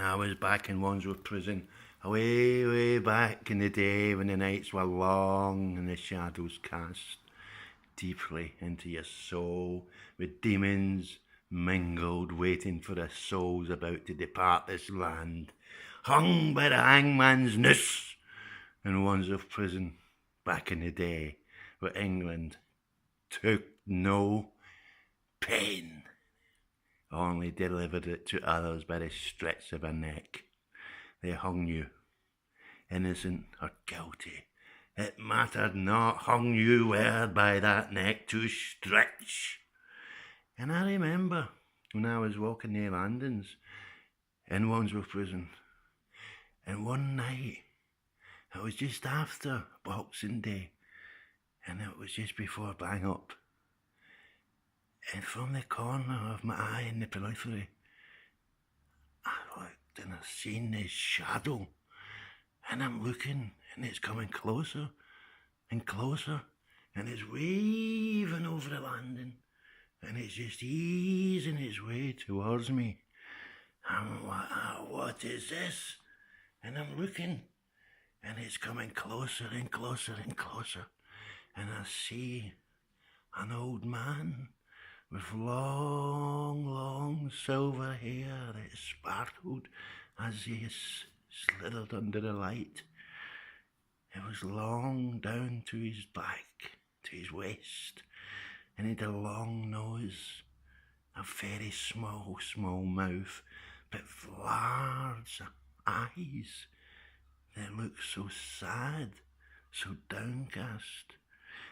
when I was back in Wandsworth Prison, way, way back in the day when the nights were long and the shadows cast deeply into your soul, with demons mingled, waiting for the souls about to depart this land, hung by the hangman's noose in Wandsworth Prison, back in the day where England took no pain, only delivered it to others by the stretch of a neck. They hung you, innocent or guilty. It mattered not, hung you were by that neck to stretch. And I remember when I was walking the landings in Wandsworth Prison, and one night, it was just after Boxing Day, and it was just before bang up, and from the corner of my eye in the periphery, I looked and I seen this shadow, and I'm looking, and it's coming closer and closer, and it's waving over the landing, and it's just easing its way towards me. I'm like, what is this? And I'm looking, and it's coming closer and closer and closer, and I see an old man with long, long silver hair that sparkled as he slithered under the light. It was long down to his back, to his waist, and he had a long nose, a very small, small mouth, but large eyes that looked so sad, so downcast,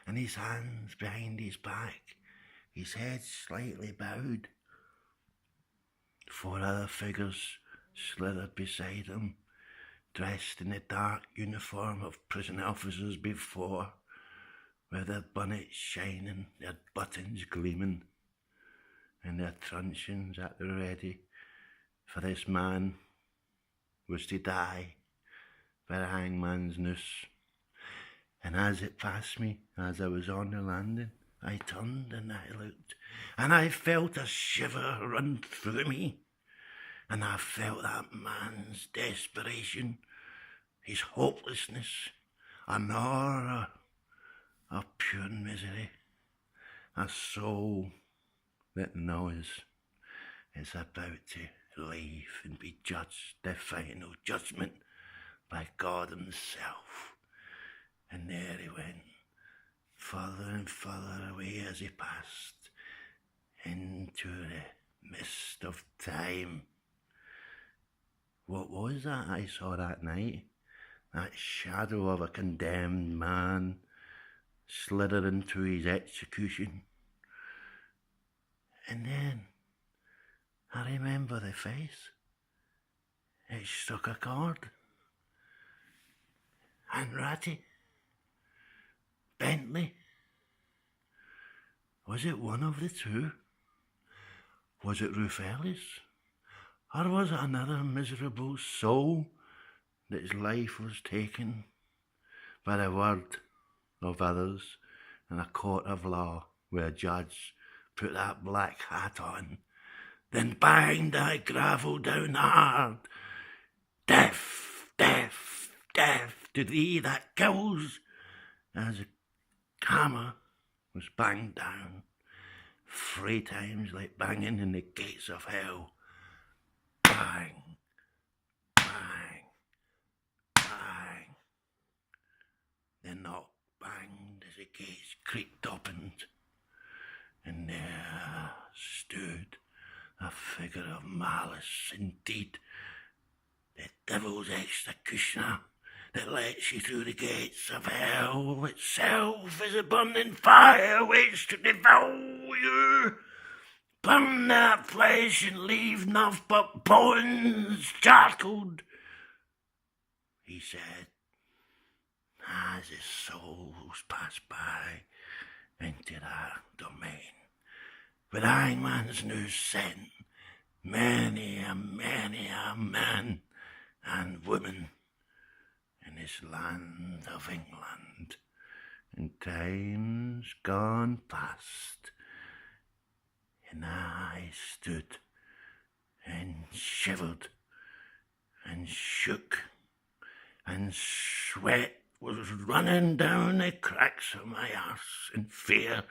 and his hands behind his back, his head slightly bowed. 4 other figures slithered beside him, dressed in the dark uniform of prison officers before, with their bonnets shining, their buttons gleaming, and their truncheons at the ready, for this man was to die by the hangman's noose. And as it passed me, as I was on the landing, I turned and I looked, and I felt a shiver run through me, and I felt that man's desperation, his hopelessness, an aura of pure misery, a soul that knows it's about to leave and be judged, the final judgment, by God himself. And there he went, further and further away as he passed into the mist of time. What was that I saw that night? That shadow of a condemned man slithered into his execution. And then I remember the face. It struck a chord. And Ratty, Bentley, was it one of the two? Was it Ruth Ellis? Or was it another miserable soul that's life was taken by the word of others in a court of law where a judge put that black hat on, then banged that gravel down hard? Death, death, death to thee that kills, as a hammer was banged down 3 times like banging in the gates of hell. Bang, bang, bang. The knock banged as the gates creaked open, and there stood a figure of malice indeed, the devil's executioner that lets you through the gates of hell itself is a burning fire waits to devour you. Burn that flesh and leave nought but bones charcoaled, he said, as his souls passed by into that domain. With hangman's noose sent many a man and woman in this land of England, in times gone past. And I stood and shivered and shook, and sweat was running down the cracks of my arse in fear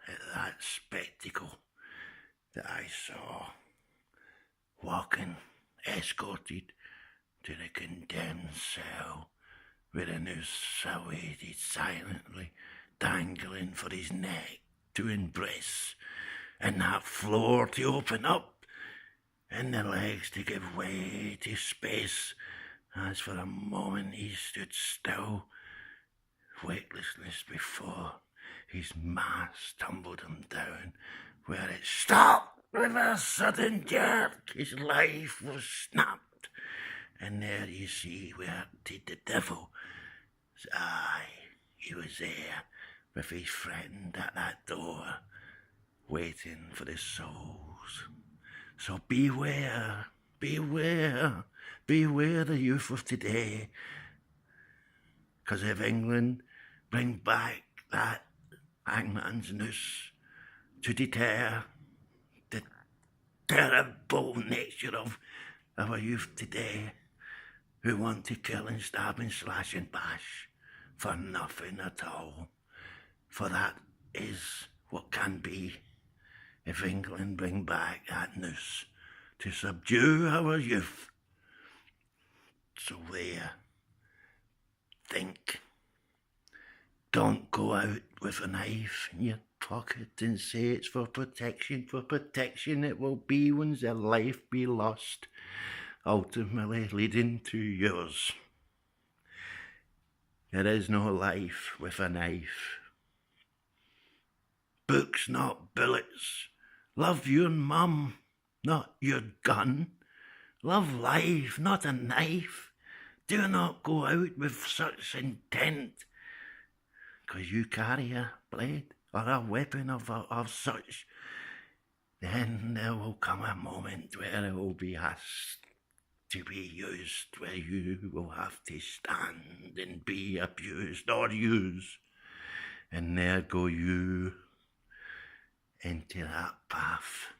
at that spectacle that I saw, walking, escorted to the condemned cell, with a noose awaited silently, dangling for his neck to embrace, and that floor to open up, and the legs to give way to space, as for a moment he stood still, weightlessness before his mass tumbled him down, where it stopped with a sudden jerk. His life was snapped, and there you see where did the devil. Aye, he was there with his friend at that door, waiting for the souls. So beware, beware, beware the youth of today, 'cause if England bring back that hangman's noose to deter the terrible nature of our youth today, who want to kill and stab and slash and bash for nothing at all, for that is what can be if England bring back that noose to subdue our youth. So there, think. Don't go out with a knife in your pocket and say it's for protection. For protection it will be when their life be lost, ultimately leading to yours. There is no life with a knife. Books, not bullets. Love your mum, not your gun. Love life, not a knife. Do not go out with such intent, 'cause you carry a blade or a weapon of such. Then there will come a moment where it will be asked to be used, where you will have to stand and be abused or used. And there go you into that path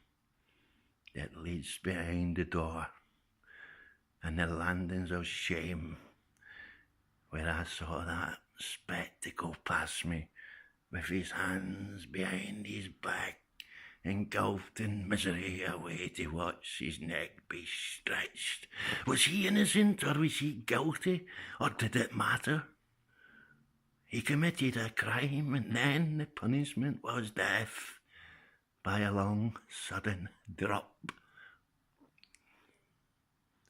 that leads behind the door and the landings of shame, where I saw that spectacle pass me with his hands behind his back, engulfed in misery, away to watch his neck be stretched. Was he innocent or was he guilty, or did it matter? He committed a crime, and then the punishment was death by a long, sudden drop.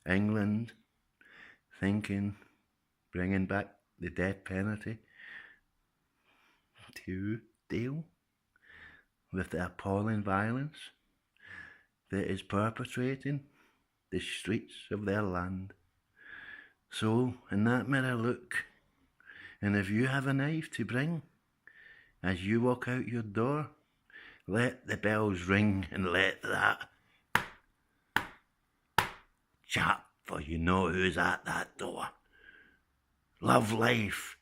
England, thinking, bringing back the death penalty to deal with the appalling violence that is perpetrating the streets of their land. So, in that mirror, look, and if you have a knife to bring, as you walk out your door, let the bells ring and let that chap, for you know who's at that door. Love life,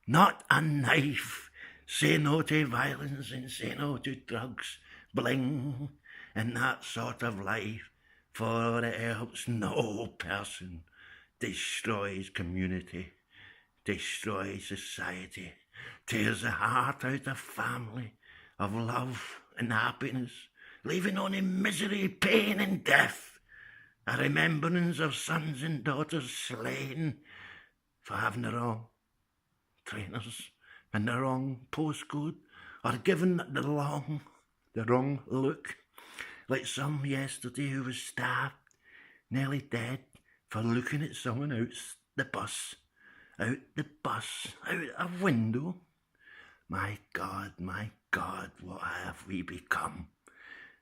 not a knife. Say no to violence and say no to drugs, bling, and that sort of life, for it helps no person, destroys community, destroys society, tears the heart out of family, of love and happiness, leaving only misery, pain and death, a remembrance of sons and daughters slain for having the wrong trainers and the wrong postcode, or given the wrong look, like some yesterday who was stabbed, nearly dead, for looking at someone out the bus, out a window. My God, what have we become?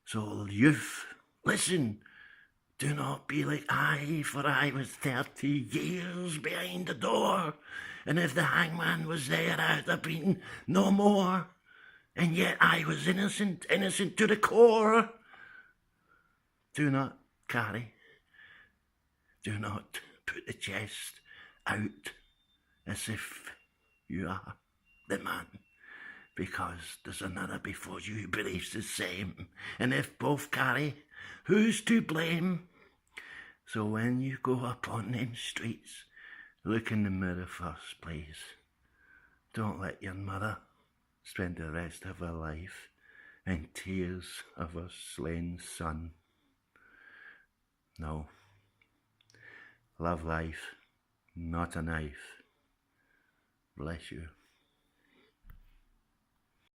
So youth, listen, do not be like I, for I was 30 years behind the door, and if the hangman was there, I'd have been no more, and yet I was innocent to the core. Do not carry, do not put the chest out as if you are the man, because there's another before you who believes the same, and if both carry, who's to blame? So when you go up on them streets, look in the mirror first, please. Don't let your mother spend the rest of her life in tears of her slain son. No. Love life, not a knife. Bless you.